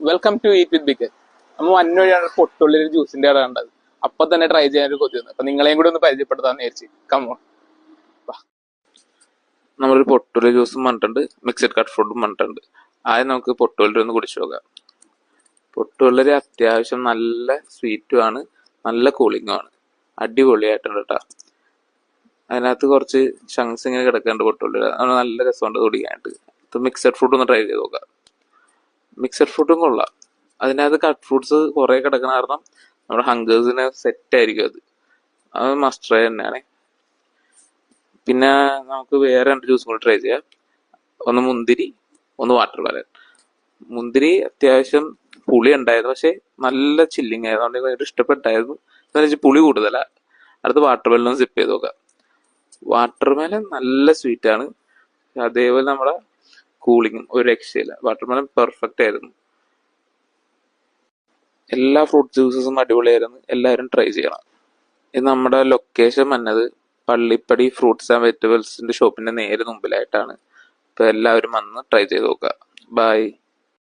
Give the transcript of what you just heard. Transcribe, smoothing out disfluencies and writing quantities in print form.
Welcome to eat with ബിക്കൻ. നമ്മൾ വന്നൊഴിയാണ് പൊട്ടുള്ളിൽ ജ്യൂസിന്റെ കട കണ്ടത്. അപ്പൊ തന്നെ ട്രൈ ചെയ്യാൻ ഒരു കൊതി വന്നു. അപ്പൊ നിങ്ങളെയും കൂടി ഒന്ന് പരിചയപ്പെടുത്താന്ന് വിചാരിച്ചു. കമോൺ. നമ്മളൊരു പൊട്ടുള്ളി ജ്യൂസും പറഞ്ഞിട്ടുണ്ട്, മിക്സഡ് കട്ട് ഫുഡും പറഞ്ഞിട്ടുണ്ട്. ആദ്യം നമുക്ക് പൊട്ടുള്ളി ഒന്ന് കുടിച്ചു നോക്കാം. പൊട്ടുള്ളി അത്യാവശ്യം നല്ല സ്വീറ്റുമാണ്, നല്ല കൂളിംഗും ആണ്. അടിപൊളിയായിട്ടുണ്ട് കേട്ടോ. അതിനകത്ത് കുറച്ച് ചങ്ക്സ് ഇങ്ങനെ കിടക്കാണ്ട് പൊട്ടുള്ളി, അത് നല്ല രസമുണ്ട് കുടിക്കാനായിട്ട്. ഇത് മിക്സഡ് ഫ്രൂട്ട് ഒന്ന് ട്രൈ ചെയ്ത് നോക്കാം. മിക്സഡ് ഫ്രൂട്ടും കൊള്ളാം. അതിനകത്ത് കട്ട് ഫ്രൂട്ട്സ് കുറെ കിടക്കണ കാരണം നമ്മുടെ ഹങ്കേഴ്സിന് സെറ്റ് ആയിരിക്കും. അത് മസ്റ്റ് ട്രൈ തന്നെയാണ്. പിന്നെ നമുക്ക് വേറെ 2 ജ്യൂസും കൂടി ട്രൈ ചെയ്യാം. ഒന്ന് മുന്തിരി, ഒന്ന് വാട്ടർ മെലൺ. മുന്തിരി അത്യാവശ്യം പുളി ഉണ്ടായിരുന്നു, പക്ഷെ നല്ല ചില്ലിങ് ആയിരുന്നു, അതുകൊണ്ട് എനിക്ക് ഇഷ്ടപ്പെട്ടായിരുന്നു. എന്നുവെച്ചാൽ പുളി കൂടുതലാ. അടുത്ത് വാട്ടർ മെലൺ സിപ്പ് ചെയ്ത് നോക്കാം. വാട്ടർ മെലൺ നല്ല സ്വീറ്റ് ആണ്, അതേപോലെ നമ്മുടെ കൂളിങ്ങും ഒരു രക്ഷയില്ല. വാട്ടർ മെലൺ പെർഫെക്റ്റ് ആയിരുന്നു. എല്ലാ ഫ്രൂട്ട് ജ്യൂസസും അടിപൊളിയായിരുന്നു, എല്ലാവരും ട്രൈ ചെയ്യണം. ഇത് നമ്മുടെ ലൊക്കേഷൻ വന്നത് പള്ളിപ്പടി ഫ്രൂട്ട്സ് ആൻഡ് വെജിറ്റബിൾസിന്റെ ഷോപ്പിന്റെ നേരെ മുമ്പിലായിട്ടാണ്. ഇപ്പൊ എല്ലാവരും വന്ന് ട്രൈ ചെയ്ത് നോക്കുക. ബൈ.